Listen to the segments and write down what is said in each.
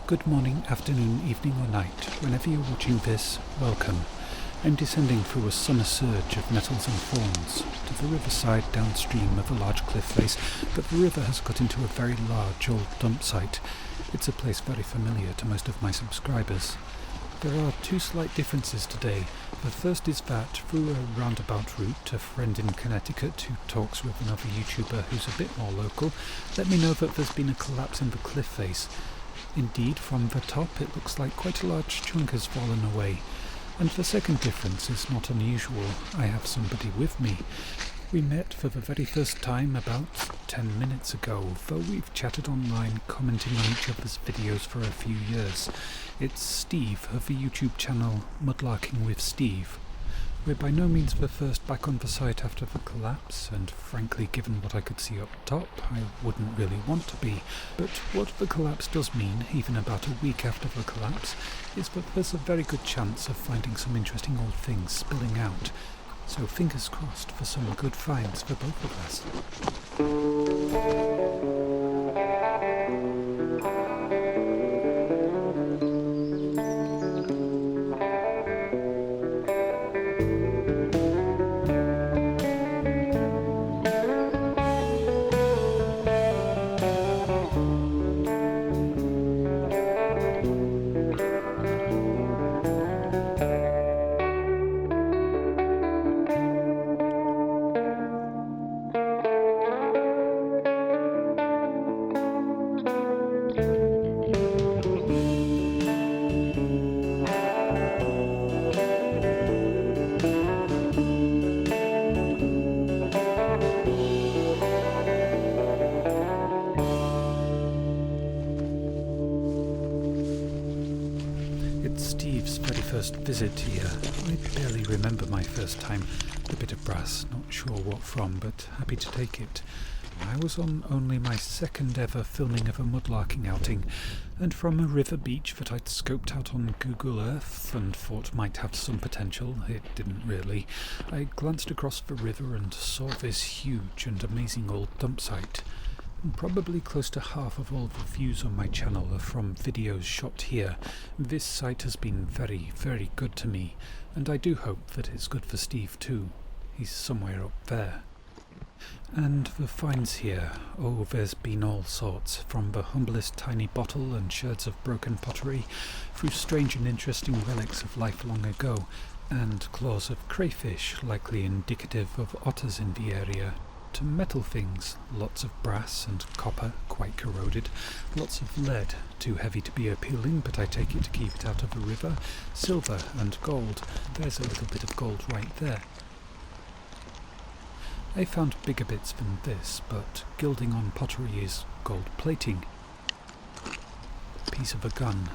Good morning, afternoon, evening or night. Whenever you're watching this, welcome. I'm descending through a summer surge of nettles and thorns to the riverside downstream of a large cliff face, but the river has got into a very large old dump site. It's a place very familiar to most of my subscribers. There are two slight differences today. The first is that, through a roundabout route, a friend in Connecticut who talks with another YouTuber who's a bit more local let me know that there's been a collapse in the cliff face. Indeed, from the top it looks like quite a large chunk has fallen away. And the second difference is not unusual. I have somebody with me. We met for the very first time about 10 minutes ago, though we've chatted online, commenting on each other's videos for a few years. It's Steve of the YouTube channel Mudlarking with Steve. We're by no means the first back on the site after the collapse, and frankly, given what I could see up top, I wouldn't really want to be. But what the collapse does mean, even about a week after the collapse, is that there's a very good chance of finding some interesting old things spilling out. So fingers crossed for some good finds for both of us. Steve's very first visit here. I barely remember my first time. A bit of brass, not sure what from, but happy to take it. I was on only my second ever filming of a mudlarking outing, and from a river beach that I'd scoped out on Google Earth and thought might have some potential, it didn't really, I glanced across the river and saw this huge and amazing old dump site. Probably close to half of all the views on my channel are from videos shot here. This site has been very, very good to me, and I do hope that it's good for Steve too. He's somewhere up there. And the finds here, oh, there's been all sorts, from the humblest tiny bottle and sherds of broken pottery, through strange and interesting relics of life long ago, and claws of crayfish, likely indicative of otters in the area, to metal things, lots of brass and copper, quite corroded, lots of lead, too heavy to be appealing, but I take it to keep it out of the river, silver and gold. There's a little bit of gold right there. I found bigger bits than this, but gilding on pottery is gold plating. Piece of a gun,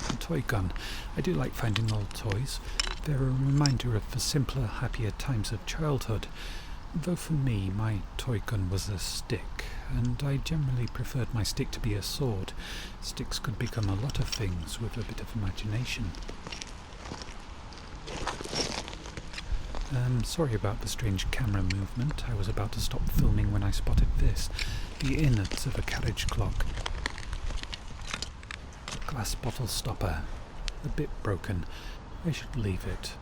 a toy gun. I do like finding old toys. They're a reminder of the simpler, happier times of childhood. Though for me, my toy gun was a stick, and I generally preferred my stick to be a sword. Sticks could become a lot of things with a bit of imagination. Sorry about the strange camera movement. I was about to stop filming when I spotted this. The innards of a carriage clock. A glass bottle stopper. A bit broken. I should leave it.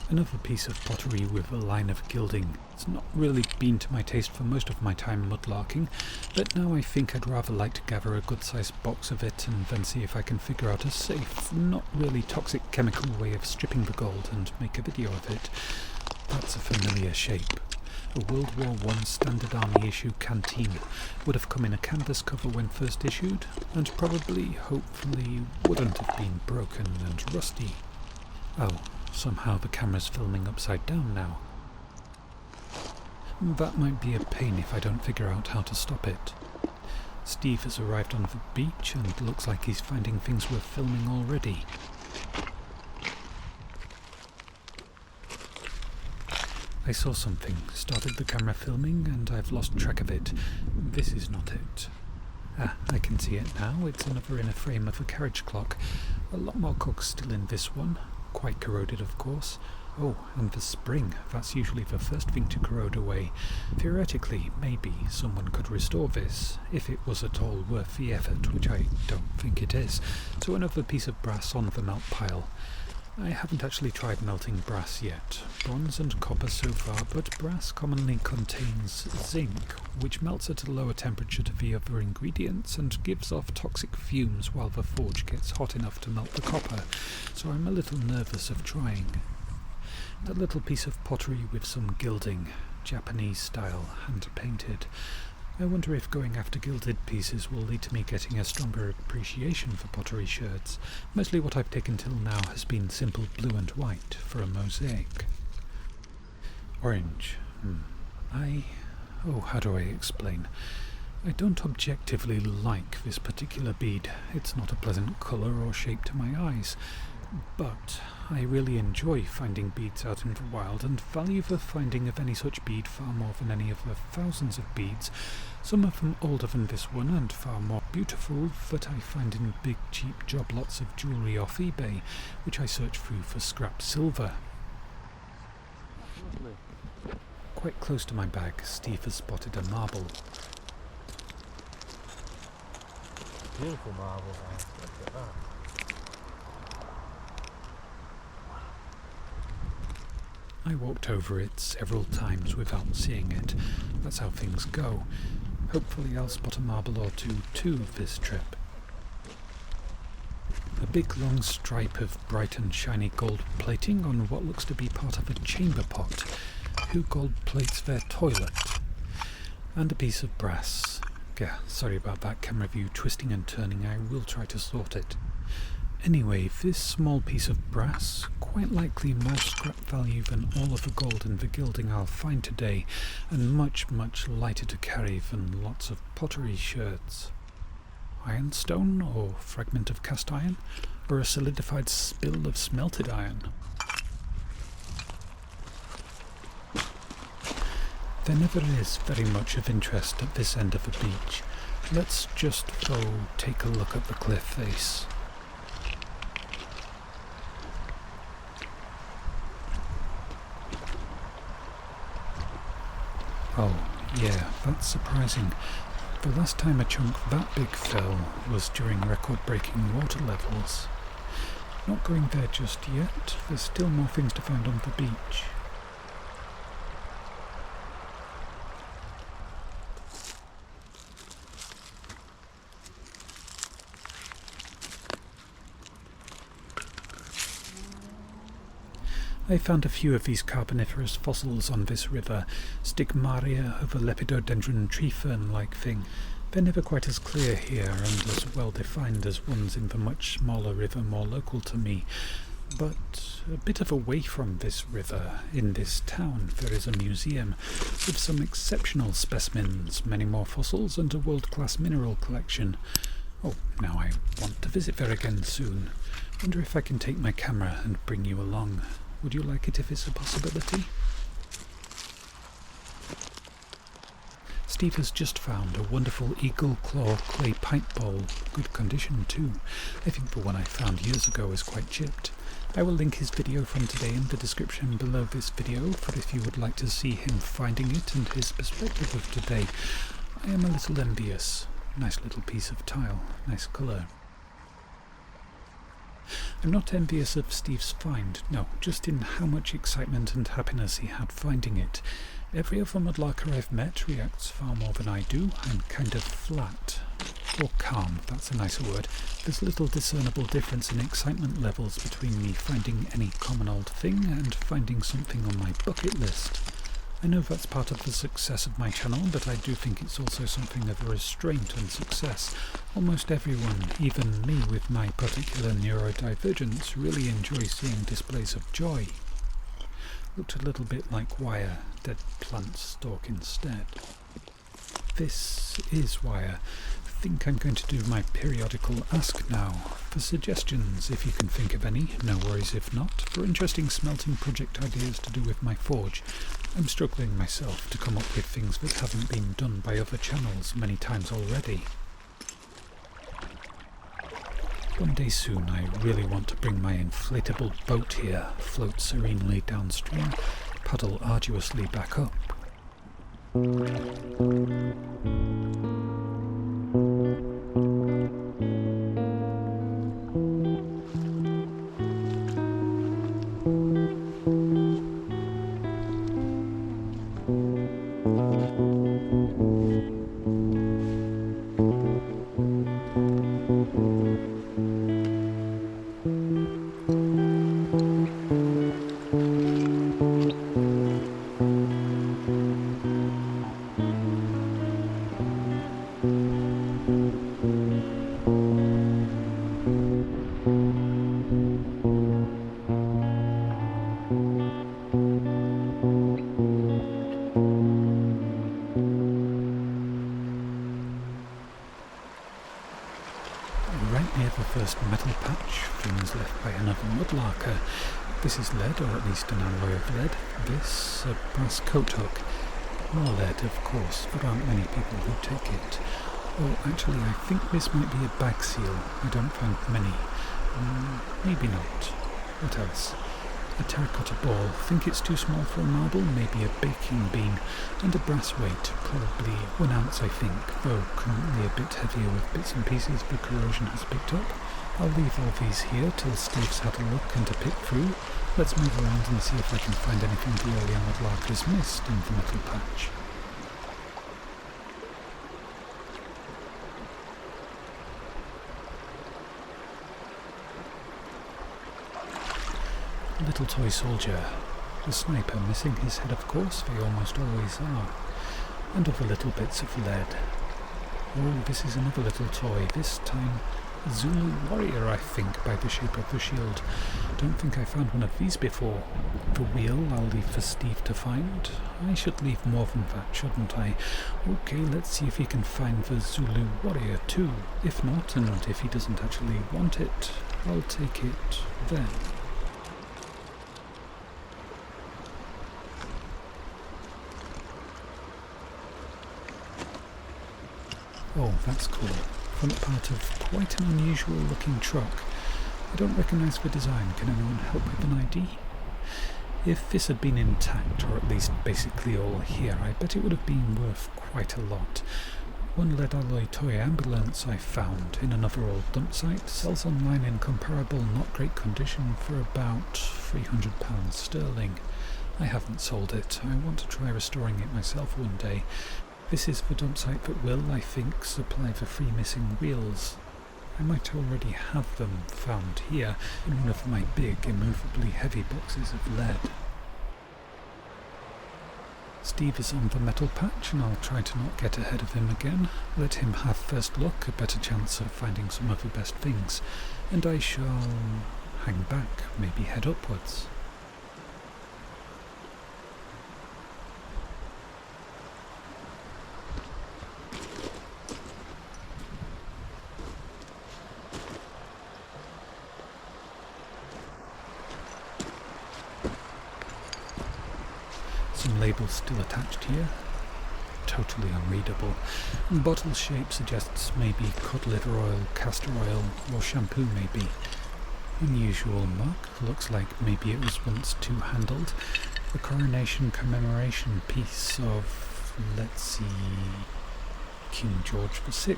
Another piece of pottery with a line of gilding. It's not really been to my taste for most of my time mudlarking, but now I think I'd rather like to gather a good-sized box of it and then see if I can figure out a safe, not really toxic chemical way of stripping the gold and make a video of it. That's a familiar shape. A World War I Standard Army issue canteen. Would have come in a canvas cover when first issued, and probably, hopefully, wouldn't have been broken and rusty. Oh. Somehow the camera's filming upside down now. That might be a pain if I don't figure out how to stop it. Steve has arrived on the beach and looks like he's finding things worth filming already. I saw something, started the camera filming, and I've lost track of it. This is not it. Ah, I can see it now. It's another inner frame of a carriage clock. A lot more cogs still in this one. Quite corroded, of course. Oh, and the spring, that's usually the first thing to corrode away. Theoretically, maybe someone could restore this, if it was at all worth the effort, which I don't think it is. So another piece of brass on the melt pile. I haven't actually tried melting brass yet. Bronze and copper so far, but brass commonly contains zinc, which melts at a lower temperature to the other ingredients and gives off toxic fumes while the forge gets hot enough to melt the copper, so I'm a little nervous of trying. That little piece of pottery with some gilding, Japanese style, hand-painted. I wonder if going after gilded pieces will lead to me getting a stronger appreciation for pottery sherds. Mostly what I've taken till now has been simple blue and white for a mosaic. Orange. How do I explain? I don't objectively like this particular bead. It's not a pleasant colour or shape to my eyes. But I really enjoy finding beads out in the wild and value the finding of any such bead far more than any of the thousands of beads, some of them older than this one and far more beautiful, that I find in big cheap job lots of jewellery off eBay, which I search through for scrap silver. Quite close to my bag, Steve has spotted a marble. Beautiful marble, man. Look at that. I walked over it several times without seeing it. That's how things go. Hopefully I'll spot a marble or two too this trip. A big long stripe of bright and shiny gold plating on what looks to be part of a chamber pot. Who gold plates their toilet? And a piece of brass. Yeah, sorry about that camera view twisting and turning. I will try to sort it. Anyway, this small piece of brass, quite likely more scrap value than all of the gold and the gilding I'll find today, and much, much lighter to carry than lots of pottery sherds. Ironstone, or fragment of cast iron, or a solidified spill of smelted iron. There never is very much of interest at this end of the beach. Let's just go take a look at the cliff face. Oh, yeah, that's surprising. The last time a chunk that big fell was during record-breaking water levels. Not going there just yet. There's still more things to find on the beach. I found a few of these carboniferous fossils on this river, stigmaria of a lepidodendron tree fern-like thing. They're never quite as clear here and as well defined as ones in the much smaller river more local to me. But a bit of away from this river, in this town, there is a museum with some exceptional specimens, many more fossils, and a world-class mineral collection. Oh, now I want to visit there again soon. Wonder if I can take my camera and bring you along. Would you like it if it's a possibility? Steve has just found a wonderful eagle claw clay pint bowl, good condition too. I think the one I found years ago is quite chipped. I will link his video from today in the description below this video, for if you would like to see him finding it and his perspective of today. I am a little envious. Nice little piece of tile, nice colour. I'm not envious of Steve's find, no, just in how much excitement and happiness he had finding it. Every other mudlarker I've met reacts far more than I do. I'm kind of flat. Or calm, that's a nicer word. There's little discernible difference in excitement levels between me finding any common old thing and finding something on my bucket list. I know that's part of the success of my channel, but I do think it's also something of a restraint and success. Almost everyone, even me with my particular neurodivergence, really enjoys seeing displays of joy. Looked a little bit like wire, dead plant stalk instead. This is wire. I think I'm going to do my periodical ask now, for suggestions if you can think of any, no worries if not, for interesting smelting project ideas to do with my forge. I'm struggling myself to come up with things that haven't been done by other channels many times already. One day soon I really want to bring my inflatable boat here, float serenely downstream, paddle arduously back up. Right near the first metal patch, things left by another mudlarker. This is lead, or at least an alloy of lead. This, a brass coat hook. More lead, of course. There aren't many people who take it. Oh, actually, I think this might be a bag seal. I don't find many. Maybe not. What else? A terracotta ball. Think it's too small for a marble, maybe a baking bean. And a brass weight, probably 1 ounce I think, though currently a bit heavier with bits and pieces the corrosion has picked up. I'll leave all these here till Steve's had a look and a pick through. Let's move around and see if I can find anything the earlier mudlarkers missed in the metal patch. Little toy soldier. The sniper, missing his head of course, they almost always are. And other little bits of lead. Oh, this is another little toy, this time a Zulu warrior, I think, by the shape of the shield. Don't think I found one of these before. The wheel I'll leave for Steve to find. I should leave more than that, shouldn't I? Okay, let's see if he can find the Zulu warrior too. If not, and if he doesn't actually want it, I'll take it then. Oh, that's cool. Front part of quite an unusual looking truck. I don't recognise the design. Can anyone help with an ID? If this had been intact, or at least basically all here, I bet it would have been worth quite a lot. One lead alloy toy ambulance I found in another old dumpsite sells online in comparable, not great condition for about £300 sterling. I haven't sold it. I want to try restoring it myself one day. This is the dumpsite that will, I think, supply the 3 missing wheels. I might already have them found here in one of my big, immovably heavy boxes of lead. Steve is on the metal patch, and I'll try to not get ahead of him again. Let him have first look, a better chance of finding some of the best things. And I shall hang back, maybe head upwards. Some labels still attached here. Totally unreadable. Bottle shape suggests maybe cod liver oil, castor oil, or shampoo maybe. Unusual mark. Looks like maybe it was once two-handled. The coronation commemoration piece of, let's see, King George VI.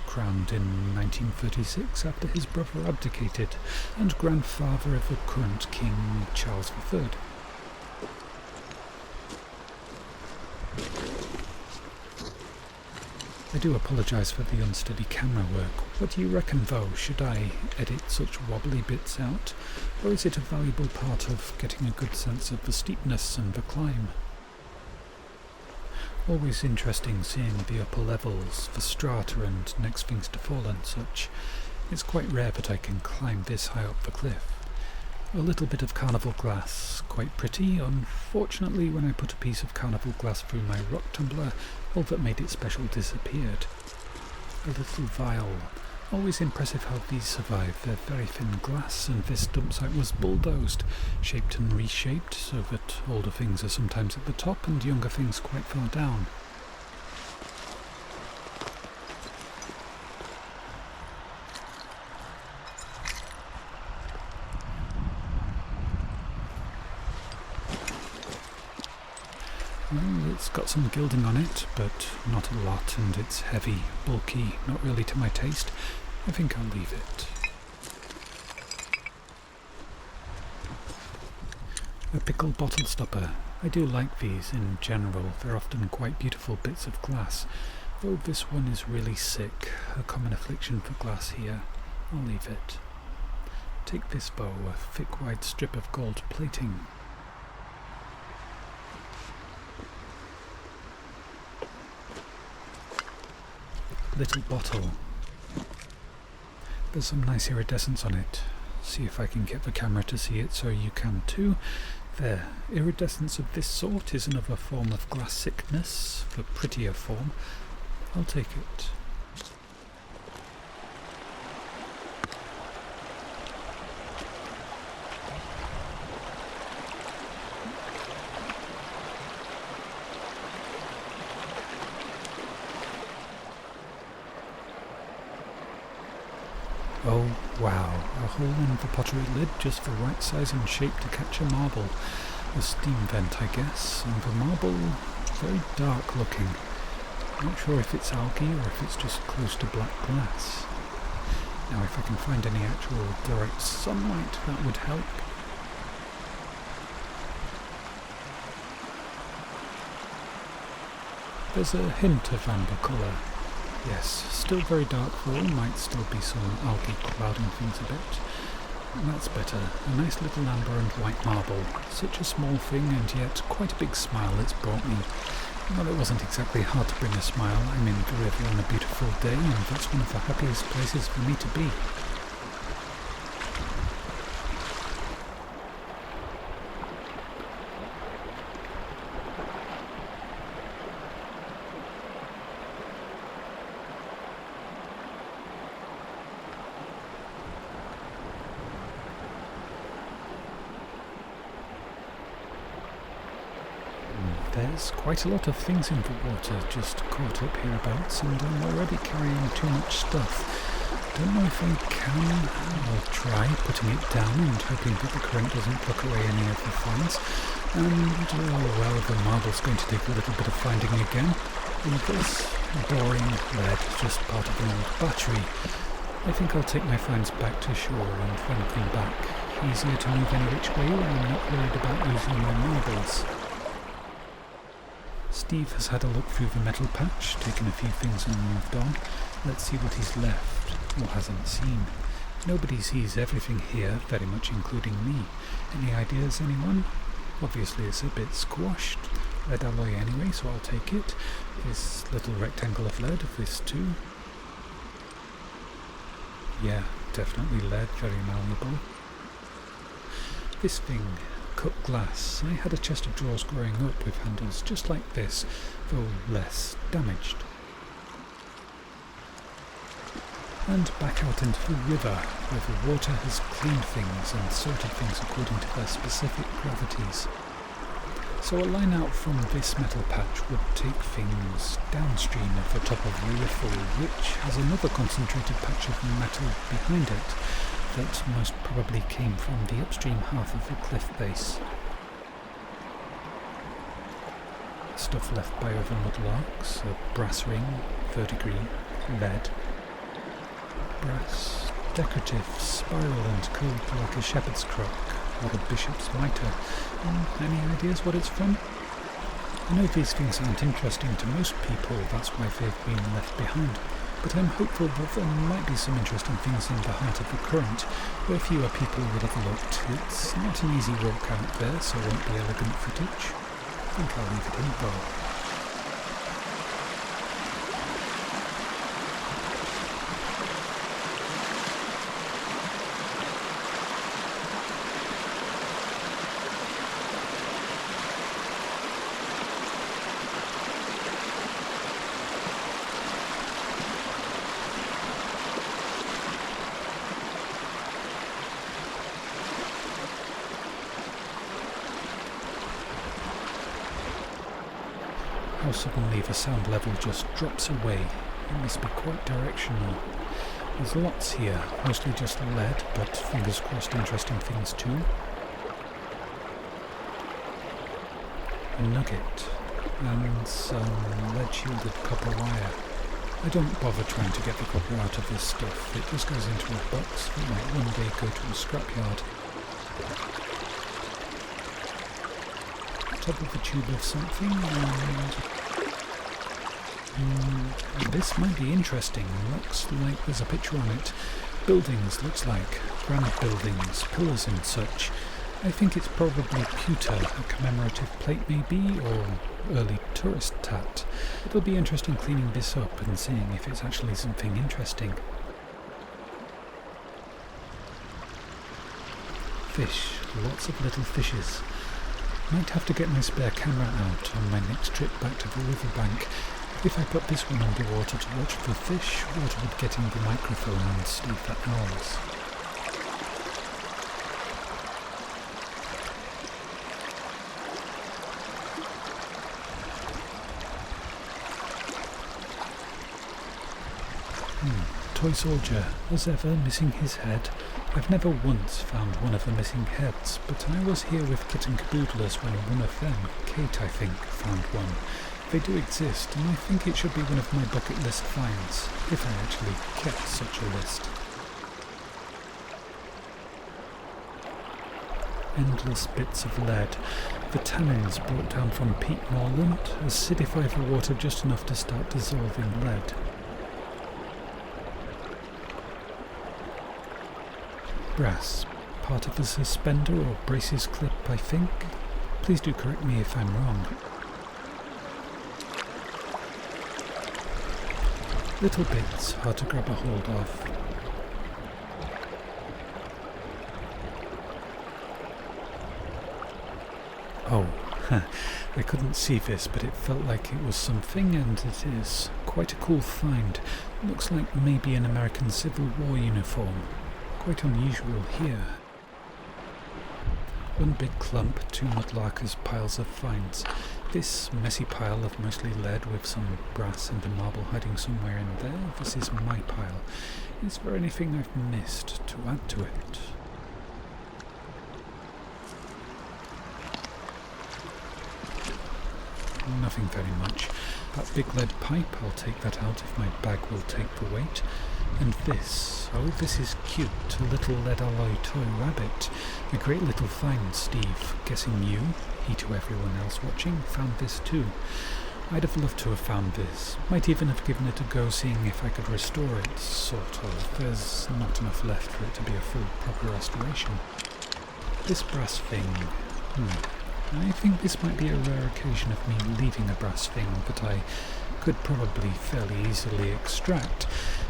Crowned in 1936 after his brother abdicated, and grandfather of the current King Charles III. I do apologise for the unsteady camera work. What do you reckon though? Should I edit such wobbly bits out? Or is it a valuable part of getting a good sense of the steepness and the climb? Always interesting seeing the upper levels, the strata and next things to fall and such. It's quite rare that I can climb this high up the cliff. A little bit of carnival glass, quite pretty. Unfortunately, when I put a piece of carnival glass through my rock tumbler, all that made it special disappeared. A little vial. Always impressive how these survive. They're very thin glass, and this dumpsite was bulldozed, shaped and reshaped, so that older things are sometimes at the top and younger things quite far down. It's got some gilding on it, but not a lot, and it's heavy, bulky, not really to my taste. I think I'll leave it. A pickle bottle stopper. I do like these in general. They're often quite beautiful bits of glass, though this one is really sick. A common affliction for glass here. I'll leave it. Take this bow, a thick wide strip of gold plating. Little bottle. There's some nice iridescence on it. See if I can get the camera to see it so you can too. There. Iridescence of this sort is another form of glass sickness, the prettier form. I'll take it. Oh wow, a hole in the pottery lid, just the right size and shape to catch a marble. A steam vent, I guess, and the marble very dark looking. Not sure if it's algae or if it's just close to black glass. Now if I can find any actual direct sunlight, that would help. There's a hint of amber colour. Yes, still very dark though, might still be some algae clouding things a bit. That's better. A nice little amber and white marble. Such a small thing and yet quite a big smile it's brought me. Well, it wasn't exactly hard to bring a smile. I'm in the river on a beautiful day and that's one of the happiest places for me to be. There's quite a lot of things in the water just caught up hereabouts, and I'm already carrying too much stuff. Don't know if I can. I'll try putting it down and hoping that the current doesn't pluck away any of the finds. And, oh well, the marble's going to take a little bit of finding again. And this boring lead, just part of an old battery. I think I'll take my finds back to shore and then come back. Easier to move any which way when I'm not worried about losing my marbles. Steve has had a look through the metal patch, taken a few things and moved on. Let's see what he's left, or hasn't seen. Nobody sees everything here, very much including me. Any ideas, anyone? Obviously it's a bit squashed. Lead alloy anyway, so I'll take it. This little rectangle of lead, this too. Yeah, definitely lead, very malleable. This thing. Cut glass. I had a chest of drawers growing up with handles just like this, though less damaged. And back out into the river, where the water has cleaned things and sorted things according to their specific gravities. So a line out from this metal patch would take things downstream of the top of the riffle, which has another concentrated patch of metal behind it, that most probably came from the upstream half of the cliff face. Stuff left by other mudlarks, a brass ring, 3rd degree, lead. Brass, decorative, spiral and curved like a shepherd's crook, or a bishop's mitre. Any ideas what it's from? I know these things aren't interesting to most people, that's why they've been left behind. But I'm hopeful that there might be some interesting things in the heart of the current, where fewer people would have looked. It's not an easy walk out there, so it won't be elegant footage. I think I'll leave it in though. How suddenly the sound level just drops away. It must be quite directional. There's lots here, mostly just lead, but fingers crossed interesting things too. A nugget. and some lead-shielded copper wire. I don't bother trying to get the copper out of this stuff. It just goes into a box that might one day go to a scrapyard. Top of a tube of something, and this might be interesting. Looks like there's a picture on it. Buildings, looks like. Granite buildings, pillars and such. I think it's probably pewter, a commemorative plate maybe, or early tourist tat. It'll be interesting cleaning this up and seeing if it's actually something interesting. Fish, lots of little fishes. Might have to get my spare camera out on my next trip back to the riverbank. If I put this one underwater to watch for fish, water would get in the microphone and stay for hours. Toy soldier, as ever, missing his head. I've never once found one of the missing heads, but I was here with kitten caboodlers when one of them, Kate I think, found one. They do exist, and I think it should be one of my bucket list finds, if I actually kept such a list. Endless bits of lead. The tannins brought down from peat moorland acidify the water just enough to start dissolving lead. Brass, part of a suspender or braces clip, I think. Please do correct me if I'm wrong. Little bits, hard to grab a hold of. Oh, I couldn't see this, but it felt like it was something, and it is. Quite a cool find. Looks like maybe an American Civil War uniform. Quite unusual here. One big clump, two mudlarkers' piles of finds. This messy pile of mostly lead with some brass and a marble hiding somewhere in there. This is my pile. Is there anything I've missed to add to it? Nothing very much. That big lead pipe, I'll take that out if my bag will take the weight. And this, oh this is cute, a little lead alloy toy rabbit. A great little find, Steve. Guessing you, he to everyone else watching, found this too. I'd have loved to have found this. Might even have given it a go seeing if I could restore it, sort of. There's not enough left for it to be a full proper restoration. This brass thing, I think this might be a rare occasion of me leaving a brass thing that I could probably fairly easily extract.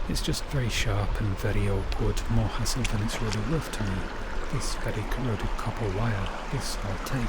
It's just very sharp and very awkward, more hassle than it's really worth to me. This very corroded copper wire, this I'll take.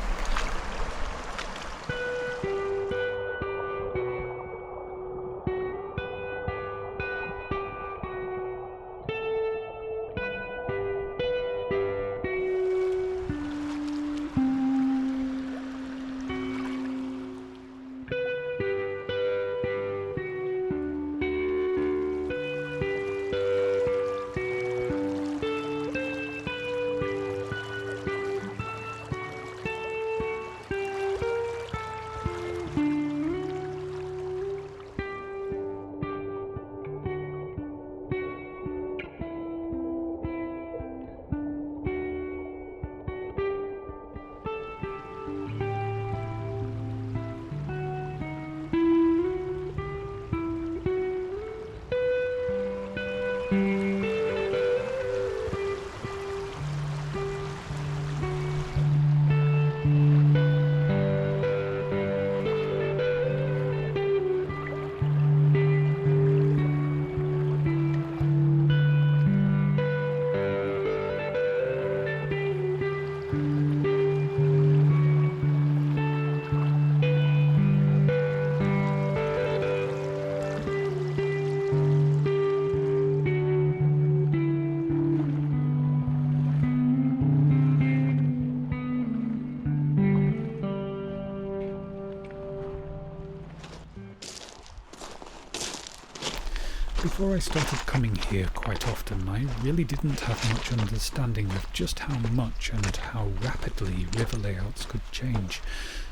Before I started coming here quite often, I really didn't have much understanding of just how much and how rapidly river layouts could change.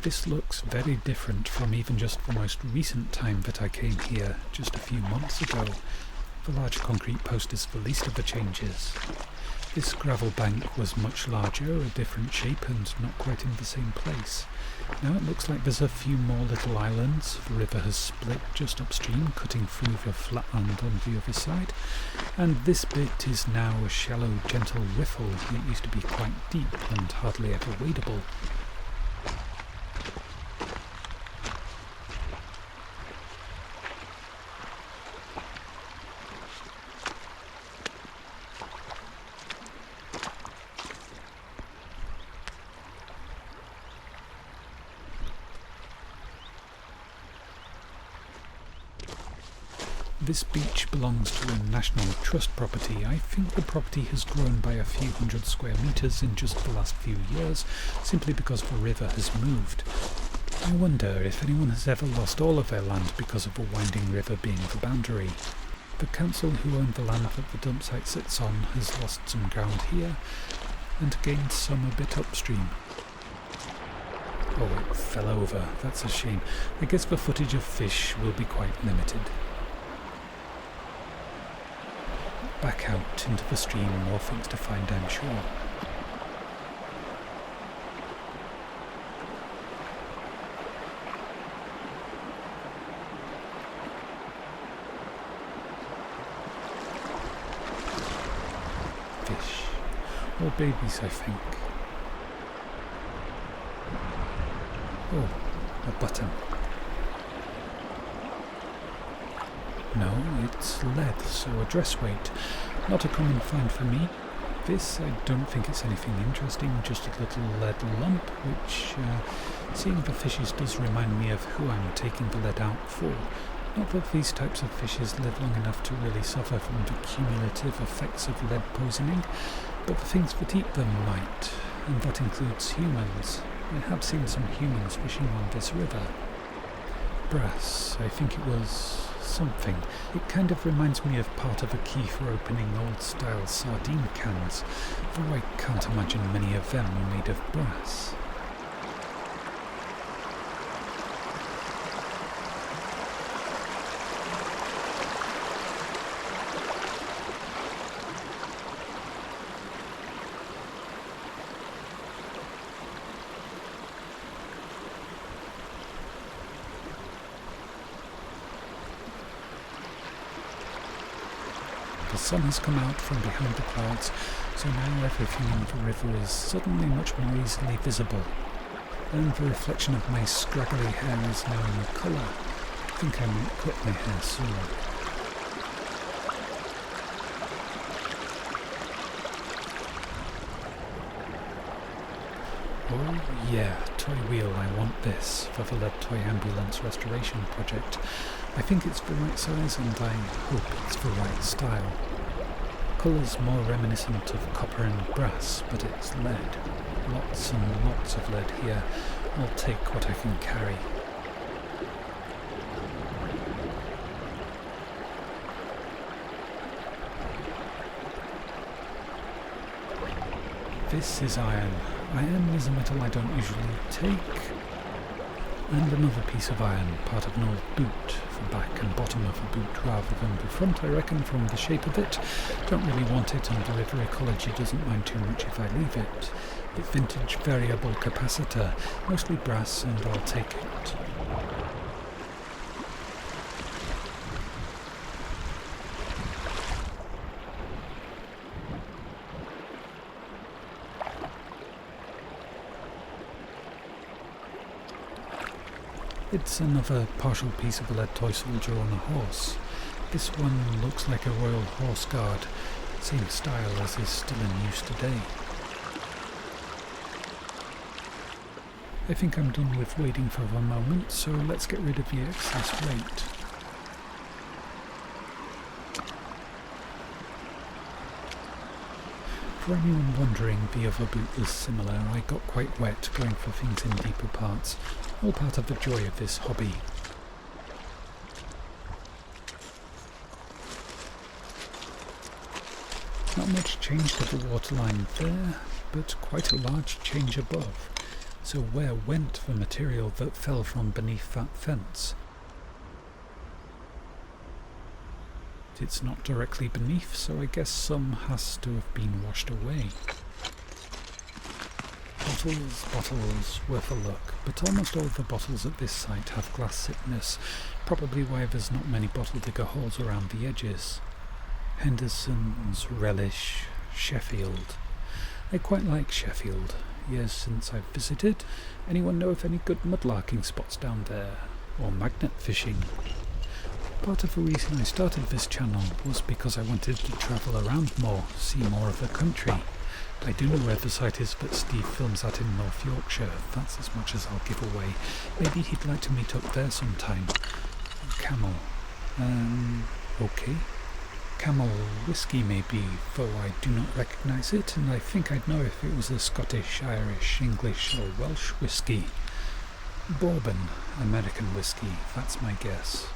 This looks very different from even just the most recent time that I came here, just a few months ago. The large concrete post is the least of the changes. This gravel bank was much larger, a different shape, and not quite in the same place. Now it looks like there's a few more little islands. The river has split just upstream, cutting through the flat land on the other side. And this bit is now a shallow, gentle riffle. It used to be quite deep and hardly ever wadable. This beach belongs to a National Trust property. I think the property has grown by a few hundred square metres in just the last few years, simply because the river has moved. I wonder if anyone has ever lost all of their land because of a winding river being the boundary. The council who owned the land that the dumpsite sits on has lost some ground here, and gained some a bit upstream. Oh, it fell over. That's a shame. I guess the footage of fish will be quite limited. Back out into the stream, more things to find, I'm sure. Fish. Or babies, I think. Oh, a button. No, it's lead, so a dress weight. Not a common find for me. This, I don't think it's anything interesting, just a little lead lump, which, seeing the fishes does remind me of who I'm taking the lead out for. Not that these types of fishes live long enough to really suffer from the cumulative effects of lead poisoning, but the things that eat them might, and that includes humans. I have seen some humans fishing on this river. Brass, I think it was something. It kind of reminds me of part of a key for opening old-style sardine cans, though I can't imagine many of them are made of brass. The sun has come out from behind the clouds, so now everything in the river is suddenly much more easily visible. And the reflection of my scraggly hair is now in colour. I think I might cut my hair soon. Oh yeah, toy wheel, I want this for the lead toy ambulance restoration project. I think it's the right size and I hope it's the right style. Colours more reminiscent of copper and brass, but it's lead. Lots and lots of lead here. I'll take what I can carry. This is iron. Iron is a metal I don't usually take. And another piece of iron, part of an old boot, the back and bottom of the boot rather than the front, I reckon, from the shape of it. Don't really want it, and the river ecology doesn't mind too much if I leave it. It's vintage variable capacitor, mostly brass, and I'll take it. It's another partial piece of a lead toy soldier on a horse. This one looks like a Royal Horse Guard, same style as is still in use today. I think I'm done with waiting for the moment, so let's get rid of the excess weight. For anyone wondering, the other boot was similar. I got quite wet going for things in deeper parts, all part of the joy of this hobby. Not much change to the waterline there, but quite a large change above. So where went the material that fell from beneath that fence? It's not directly beneath, so I guess some has to have been washed away. Bottles, worth a look, but almost all of the bottles at this site have glass thickness, probably why there's not many bottle digger holes around the edges. Henderson's, Relish, Sheffield. I quite like Sheffield. Years since I've visited. Anyone know of any good mudlarking spots down there? Or magnet fishing? Part of the reason I started this channel was because I wanted to travel around more, see more of the country. I do know where the site is that Steve films at in North Yorkshire. That's as much as I'll give away. Maybe he'd like to meet up there sometime. Camel. Okay. Camel whiskey maybe, though I do not recognise it, and I think I'd know if it was a Scottish, Irish, English or Welsh whiskey. Bourbon, American whiskey, that's my guess.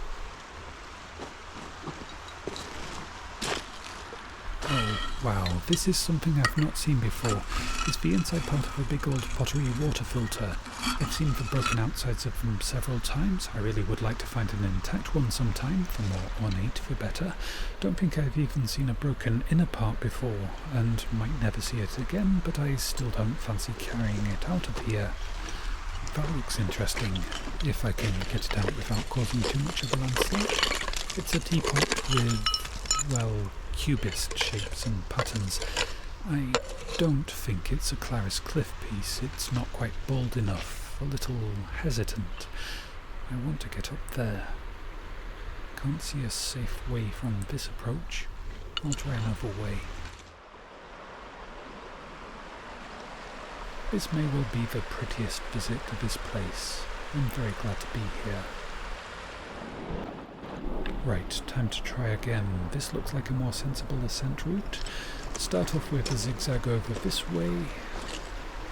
Oh, wow, this is something I've not seen before. It's the inside part of a big old Pottery water filter. I've seen the broken outsides of them several times. I really would like to find an intact one sometime, the more ornate the better. Don't think I've even seen a broken inner part before, and might never see it again, but I still don't fancy carrying it out of here. That looks interesting, if I can get it out without causing too much of a landslide. It's a teapot with, well, cubist shapes and patterns. I don't think it's a Clarice Cliff piece. It's not quite bold enough, a little hesitant. I want to get up there. Can't see a safe way from this approach. I'll try another way. This may well be the prettiest visit to this place. I'm very glad to be here. Right, time to try again. This looks like a more sensible ascent route. Start off with a zigzag over this way.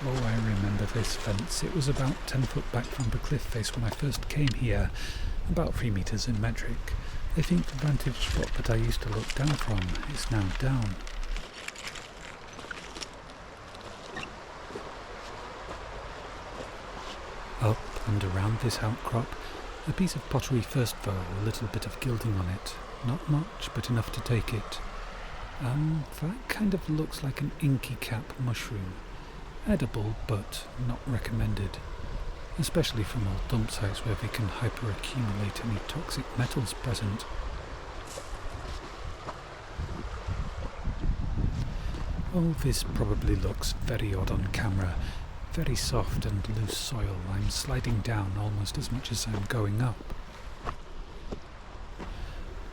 Oh, I remember this fence. It was about 10 foot back from the cliff face when I first came here, about 3 meters in metric. I think the vantage spot that I used to look down from is now down. Up and around this outcrop, a piece of pottery first though, a little bit of gilding on it. Not much, but enough to take it. That kind of looks like an inky cap mushroom. Edible, but not recommended. Especially from old dump sites where they can hyperaccumulate any toxic metals present. Oh, this probably looks very odd on camera. Very soft and loose soil. I'm sliding down almost as much as I'm going up.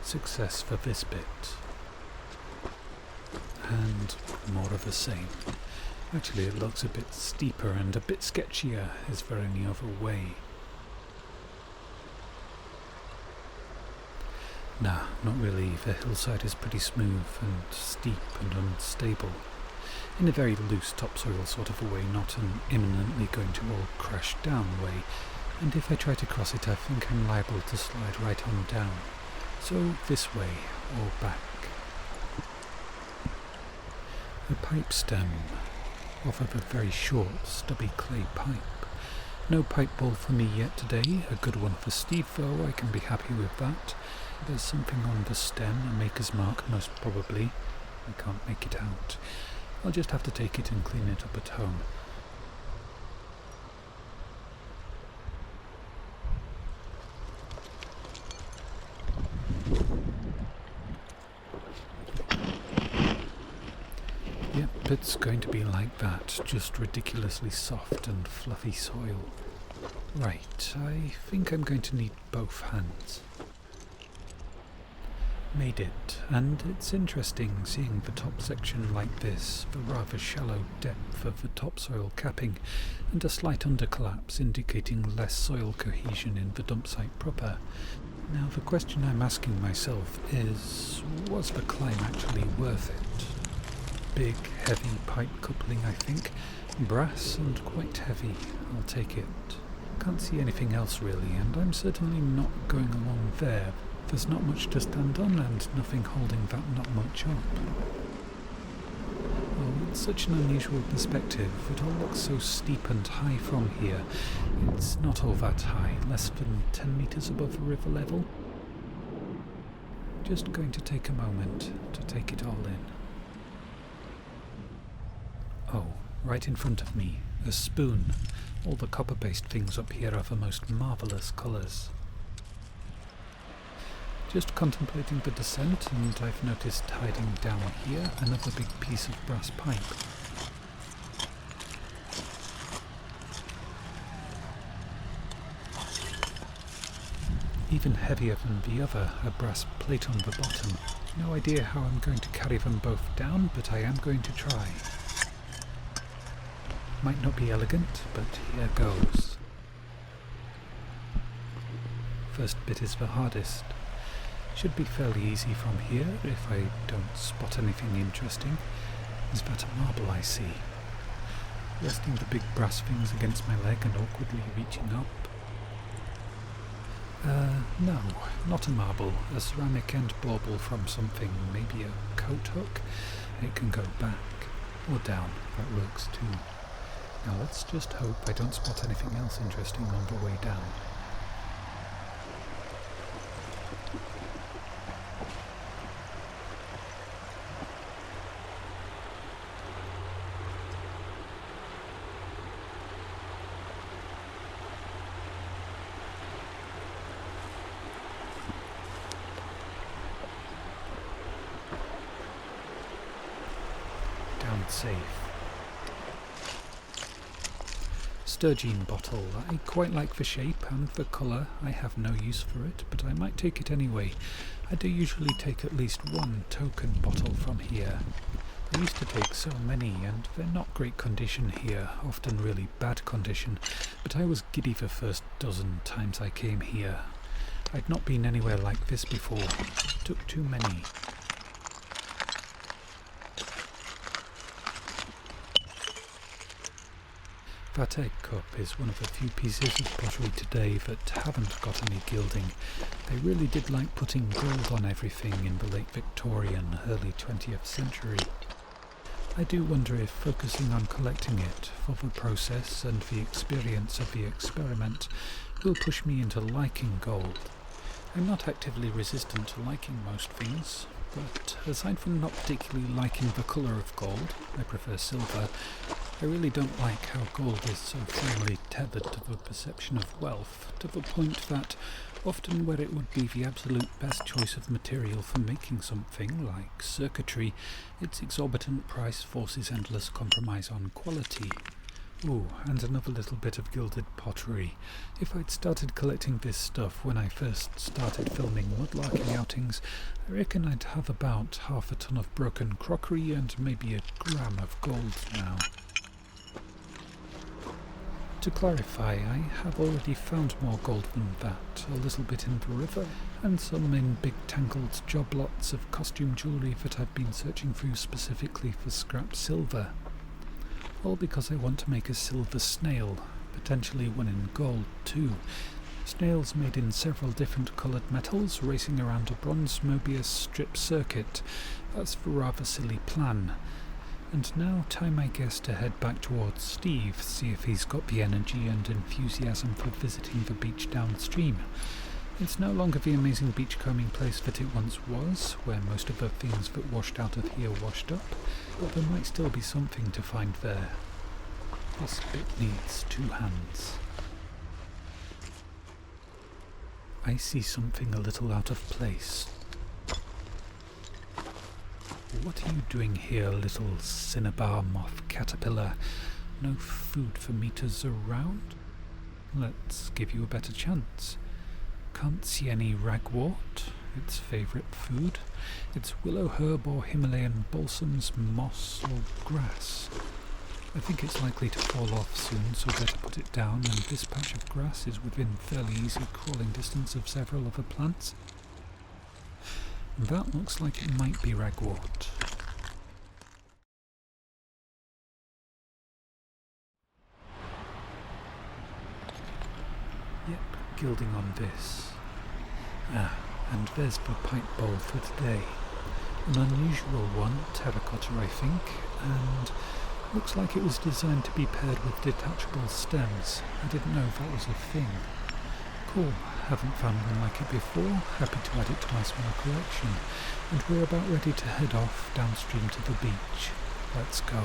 Success for this bit. And more of the same. Actually, it looks a bit steeper and a bit sketchier. Is there any other way? Nah, not really. The hillside is pretty smooth and steep and unstable. In a very loose topsoil sort of a way, not an imminently going to all crash down way, and if I try to cross it I think I'm liable to slide right on down. So this way, or back. A pipe stem, off of a very short, stubby clay pipe. No pipe bowl for me yet today, a good one for Steve though, I can be happy with that. There's something on the stem, a maker's mark most probably. I can't make it out. I'll just have to take it and clean it up at home. Yep, it's going to be like that, just ridiculously soft and fluffy soil. Right, I think I'm going to need both hands. Made it, and it's interesting seeing the top section like this, the rather shallow depth of the topsoil capping, and a slight undercollapse indicating less soil cohesion in the dump site proper. Now the question I'm asking myself is, was the climb actually worth it? Big, heavy pipe coupling I think, brass and quite heavy, I'll take it. Can't see anything else really, and I'm certainly not going along there. There's not much to stand on and nothing holding that not much up. It's such an unusual perspective. It all looks so steep and high from here. It's not all that high, less than 10 meters above river level. Just going to take a moment to take it all in. Oh, right in front of me, a spoon. All the copper-based things up here are the most marvellous colours. Just contemplating the descent, and I've noticed hiding down here another big piece of brass pipe. Even heavier than the other, a brass plate on the bottom. No idea how I'm going to carry them both down, but I am going to try. Might not be elegant, but here goes. First bit is the hardest. Should be fairly easy from here if I don't spot anything interesting. Is that a marble I see? Resting the big brass things against my leg and awkwardly reaching up. No, not a marble. A ceramic end bauble from something, maybe a coat hook. It can go back or down, that works too. Now let's just hope I don't spot anything else interesting on the way down. Down safe. Sturgeon bottle. I quite like the shape and the colour. I have no use for it, but I might take it anyway. I do usually take at least one token bottle from here. I used to take so many, and they're not great condition here, often really bad condition, but I was giddy the first dozen times I came here. I'd not been anywhere like this before. Took too many. That egg cup is one of the few pieces of pottery today that haven't got any gilding. They really did like putting gold on everything in the late Victorian, early 20th century. I do wonder if focusing on collecting it for the process and the experience of the experiment will push me into liking gold. I'm not actively resistant to liking most things, but aside from not particularly liking the colour of gold, I prefer silver, I really don't like how gold is so firmly tethered to the perception of wealth, to the point that often where it would be the absolute best choice of material for making something, like circuitry, its exorbitant price forces endless compromise on quality. Ooh, and another little bit of gilded pottery. If I'd started collecting this stuff when I first started filming mudlarking outings, I reckon I'd have about half a ton of broken crockery and maybe a gram of gold now. To clarify, I have already found more gold than that, a little bit in the river, and some in big tangled job lots of costume jewellery that I've been searching through specifically for scrap silver. All because I want to make a silver snail, potentially one in gold too. Snails made in several different coloured metals racing around a bronze Mobius strip circuit. That's the rather silly plan. And now time I guess to head back towards Steve, see if he's got the energy and enthusiasm for visiting the beach downstream. It's no longer the amazing beachcombing place that it once was, where most of the things that washed out of here washed up, but there might still be something to find there. This bit needs two hands. I see something a little out of place. What are you doing here, little cinnabar moth caterpillar? No food for meters around? Let's give you a better chance. Can't see any ragwort, its favourite food. It's willow herb or Himalayan balsams, moss or grass. I think it's likely to fall off soon, so better put it down, and this patch of grass is within fairly easy crawling distance of several other plants. That looks like it might be ragwort. Yep, gilding on this. Ah, and there's the pipe bowl for today. An unusual one, terracotta I think, and looks like it was designed to be paired with detachable stems. I didn't know that was a thing. Cool, haven't found one like it before, happy to add it to my small collection, and we're about ready to head off downstream to the beach. Let's go.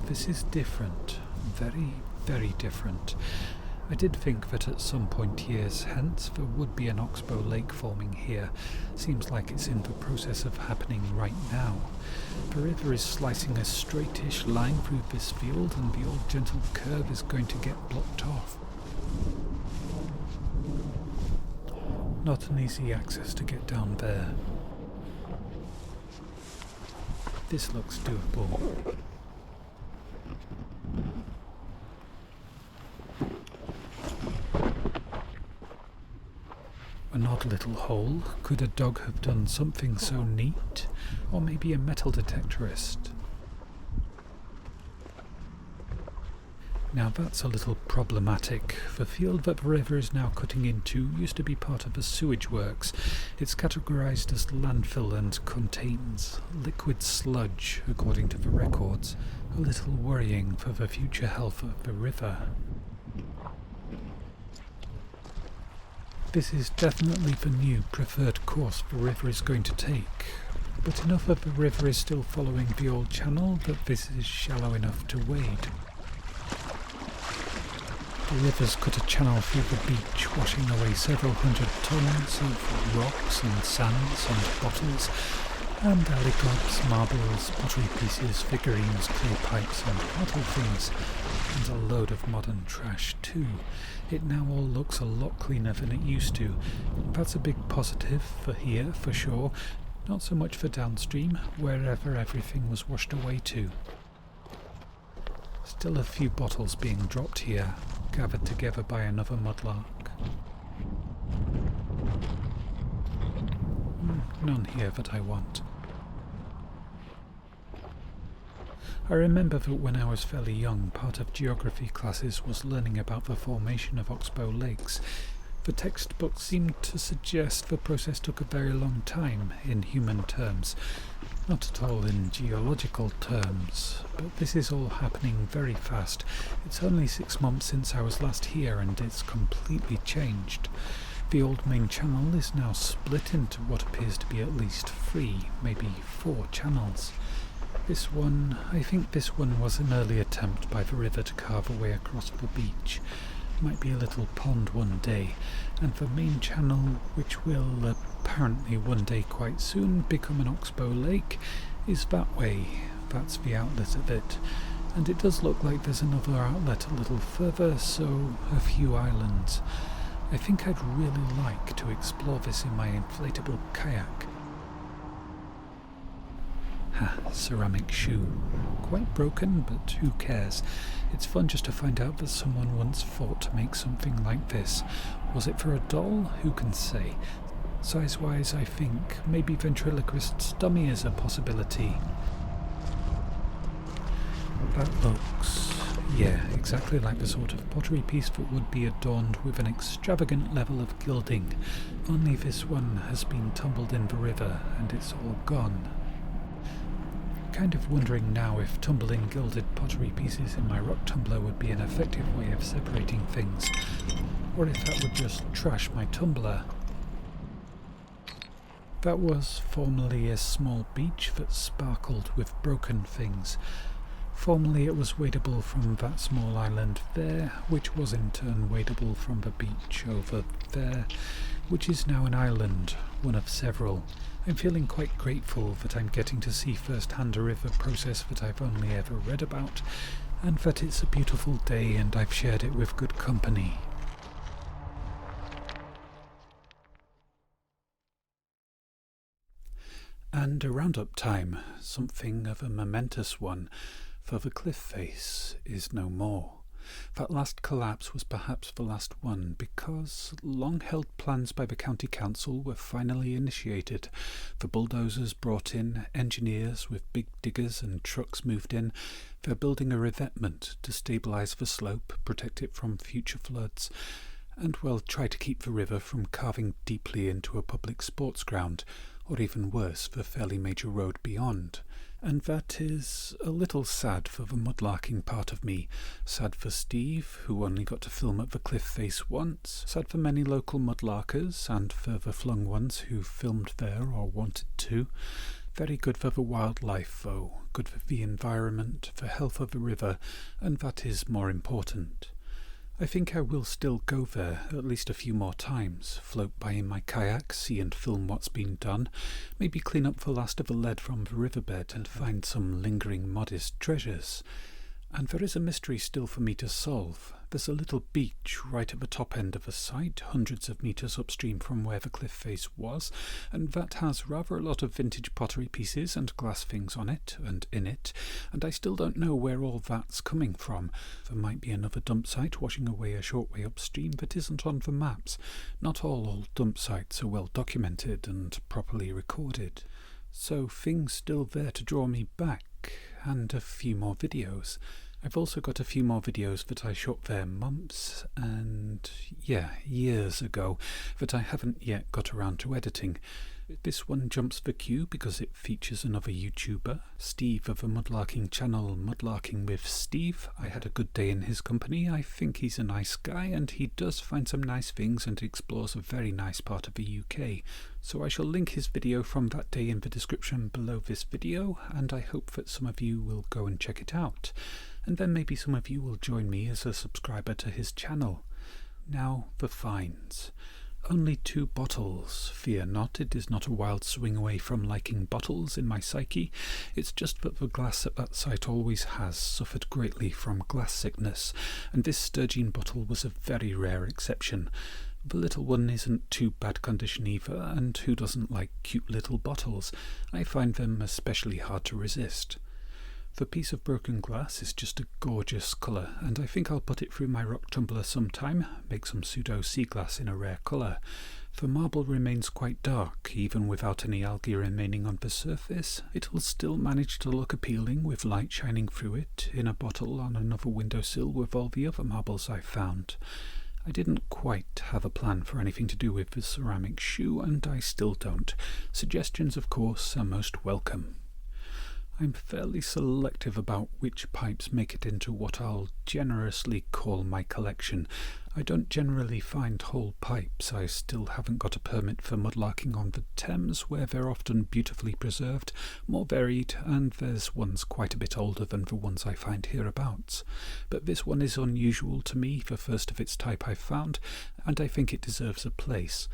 This is different. Very, very different. I did think that at some point years hence there would be an oxbow lake forming here. Seems like it's in the process of happening right now. The river is slicing a straightish line through this field and the old gentle curve is going to get blocked off. Not an easy access to get down there. This looks doable. An odd little hole. Could a dog have done something so neat? Or maybe a metal detectorist? Now that's a little problematic. The field that the river is now cutting into used to be part of the sewage works. It's categorised as landfill and contains liquid sludge, according to the records. A little worrying for the future health of the river. This is definitely the new preferred course the river is going to take, but enough of the river is still following the old channel that this is shallow enough to wade. The river's cut a channel through the beach, washing away several hundred tons of rocks and sands and bottles, and alley-globs, marbles, pottery pieces, figurines, clay pipes and bottle things, and a load of modern trash too. It now all looks a lot cleaner than it used to. That's a big positive for here, for sure. Not so much for downstream, wherever everything was washed away to. Still a few bottles being dropped here, gathered together by another mudlark. None here that I want. I remember that when I was fairly young, part of geography classes was learning about the formation of oxbow lakes. The textbook seemed to suggest the process took a very long time in human terms, not at all in geological terms, but this is all happening very fast. It's only 6 months since I was last here and it's completely changed. The old main channel is now split into what appears to be at least 3, maybe 4 channels. I think this one was an early attempt by the river to carve a way across the beach. Might be a little pond one day, and the main channel, which will apparently one day quite soon become an oxbow lake, is that way. That's the outlet of it. And it does look like there's another outlet a little further, so a few islands. I think I'd really like to explore this in my inflatable kayak. Ceramic shoe. Quite broken, but who cares? It's fun just to find out that someone once thought to make something like this. Was it for a doll? Who can say? Size-wise, I think maybe ventriloquist's dummy is a possibility. That looks, yeah, exactly like the sort of pottery piece that would be adorned with an extravagant level of gilding, only this one has been tumbled in the river and it's all gone. Kind of wondering now if tumbling gilded pottery pieces in my rock tumbler would be an effective way of separating things, or if that would just trash my tumbler. That was formerly a small beach that sparkled with broken things. Formerly it was wadeable from that small island there, which was in turn wadeable from the beach over there, which is now an island, one of several. I'm feeling quite grateful that I'm getting to see firsthand a river process that I've only ever read about, and that it's a beautiful day and I've shared it with good company. And a roundup time, something of a momentous one, for the cliff face is no more. That last collapse was perhaps the last one, because long-held plans by the county council were finally initiated. The bulldozers brought in, engineers with big diggers and trucks moved in. They're building a revetment to stabilise the slope, protect it from future floods, and, well, try to keep the river from carving deeply into a public sports ground, or even worse, the fairly major road beyond. And that is a little sad for the mudlarking part of me. Sad for Steve, who only got to film at the cliff face once. Sad for many local mudlarkers, and further flung ones who filmed there or wanted to. Very good for the wildlife, though. Good for the environment, the health of the river, and that is more important. I think I will still go there at least a few more times, float by in my kayak, see and film what's been done, maybe clean up the last of the lead from the riverbed and find some lingering modest treasures. And there is a mystery still for me to solve. There's a little beach right at the top end of the site, hundreds of metres upstream from where the cliff face was, and that has rather a lot of vintage pottery pieces and glass things on it and in it, and I still don't know where all that's coming from. There might be another dump site washing away a short way upstream that isn't on the maps. Not all old dump sites are well documented and properly recorded. So things still there to draw me back, and a few more videos. I've also got a few more videos that I shot there months and, years ago that I haven't yet got around to editing. This one jumps the queue because it features another YouTuber, Steve of the Mudlarking channel Mudlarking with Steve. I had a good day in his company. I think he's a nice guy and he does find some nice things and explores a very nice part of the UK. So I shall link his video from that day in the description below this video, and I hope that some of you will go and check it out. And then maybe some of you will join me as a subscriber to his channel. Now, the finds. Only 2 bottles. Fear not, it is not a wild swing away from liking bottles in my psyche. It's just that the glass at that site always has suffered greatly from glass sickness, and this sturgeon bottle was a very rare exception. The little one isn't too bad condition either, and who doesn't like cute little bottles? I find them especially hard to resist. The piece of broken glass is just a gorgeous colour, and I think I'll put it through my rock tumbler sometime, make some pseudo sea glass in a rare colour. The marble remains quite dark, even without any algae remaining on the surface. It will still manage to look appealing with light shining through it, in a bottle on another windowsill with all the other marbles I've found. I didn't quite have a plan for anything to do with the ceramic shoe, and I still don't. Suggestions, of course, are most welcome. I'm fairly selective about which pipes make it into what I'll generously call my collection. I don't generally find whole pipes. I still haven't got a permit for mudlarking on the Thames, where they're often beautifully preserved, more varied, and there's ones quite a bit older than the ones I find hereabouts. But this one is unusual to me, the first of its type I've found, and I think it deserves a place.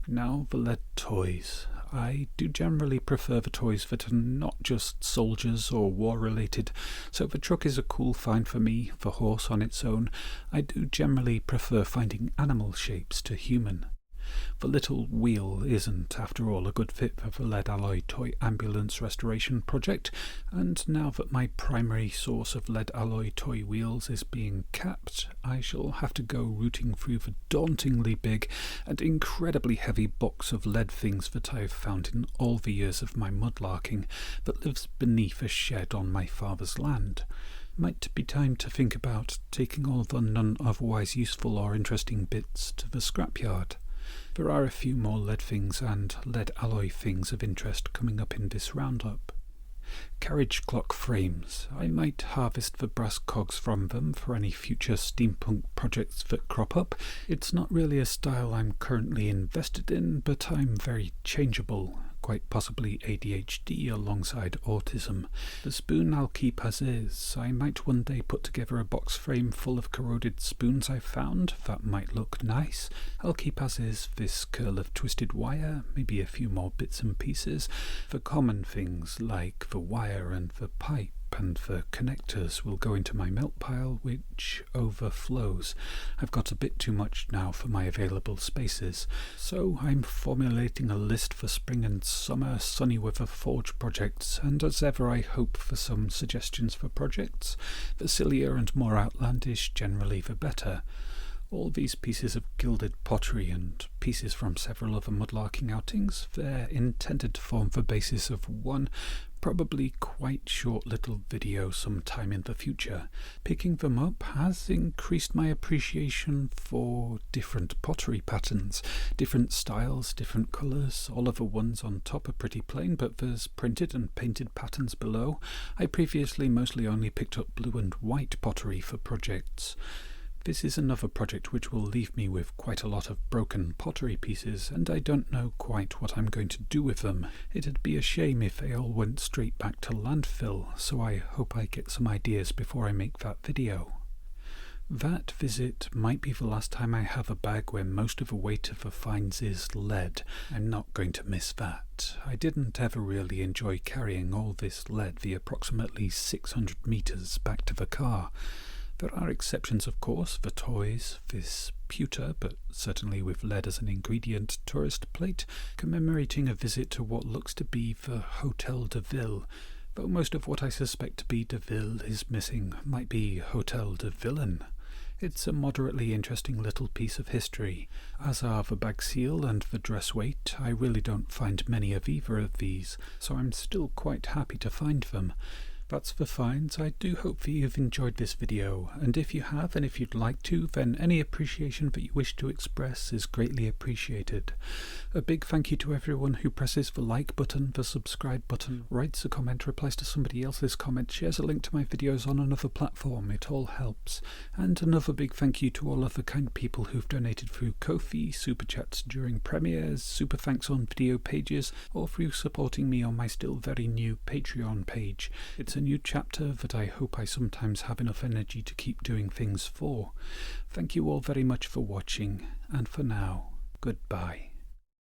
Now the lead toys. I do generally prefer the toys that are not just soldiers or war-related, so the truck is a cool find for me, the horse on its own. I do generally prefer finding animal shapes to human. The little wheel isn't, after all, a good fit for the lead alloy toy ambulance restoration project, and now that my primary source of lead alloy toy wheels is being capped, I shall have to go rooting through the dauntingly big and incredibly heavy box of lead things that I have found in all the years of my mudlarking that lives beneath a shed on my father's land. Might be time to think about taking all the none otherwise useful or interesting bits to the scrapyard. There are a few more lead things and lead alloy things of interest coming up in this roundup. Carriage clock frames. I might harvest the brass cogs from them for any future steampunk projects that crop up. It's not really a style I'm currently invested in, but I'm very changeable. Quite possibly ADHD alongside autism. The spoon I'll keep as is. I might one day put together a box frame full of corroded spoons I've found. That might look nice. I'll keep as is this curl of twisted wire, maybe a few more bits and pieces. The common things like the wire and the pipe and the connectors will go into my melt pile, which overflows. I've got a bit too much now for my available spaces, so I'm formulating a list for spring and summer sunny weather forge projects, and as ever I hope for some suggestions for projects. The sillier and more outlandish generally the better. All these pieces of gilded pottery and pieces from several other mudlarking outings, they're intended to form the basis of one probably quite short little video sometime in the future. Picking them up has increased my appreciation for different pottery patterns, different styles, different colours. All of the ones on top are pretty plain, but there's printed and painted patterns below. I previously mostly only picked up blue and white pottery for projects. This is another project which will leave me with quite a lot of broken pottery pieces, and I don't know quite what I'm going to do with them. It'd be a shame if they all went straight back to landfill, so I hope I get some ideas before I make that video. That visit might be the last time I have a bag where most of the weight of the finds is lead. I'm not going to miss that. I didn't ever really enjoy carrying all this lead the approximately 600 metres back to the car. There are exceptions, of course, the toys, this pewter, but certainly with lead as an ingredient, tourist plate, commemorating a visit to what looks to be the Hotel de Ville, though most of what I suspect to be de Ville is missing might be Hotel de Villain. It's a moderately interesting little piece of history, as are the bag seal and the dress weight. I really don't find many of either of these, so I'm still quite happy to find them. That's the finds. I do hope that you've enjoyed this video, and if you have, and if you'd like to, then any appreciation that you wish to express is greatly appreciated. A big thank you to everyone who presses the like button, the subscribe button, writes a comment, replies to somebody else's comment, shares a link to my videos on another platform. It all helps. And another big thank you to all of the kind people who've donated through Ko-fi, super chats during premieres, super thanks on video pages, or through supporting me on my still very new Patreon page. It's a new chapter that I hope I sometimes have enough energy to keep doing things for. Thank you all very much for watching, and for now, goodbye.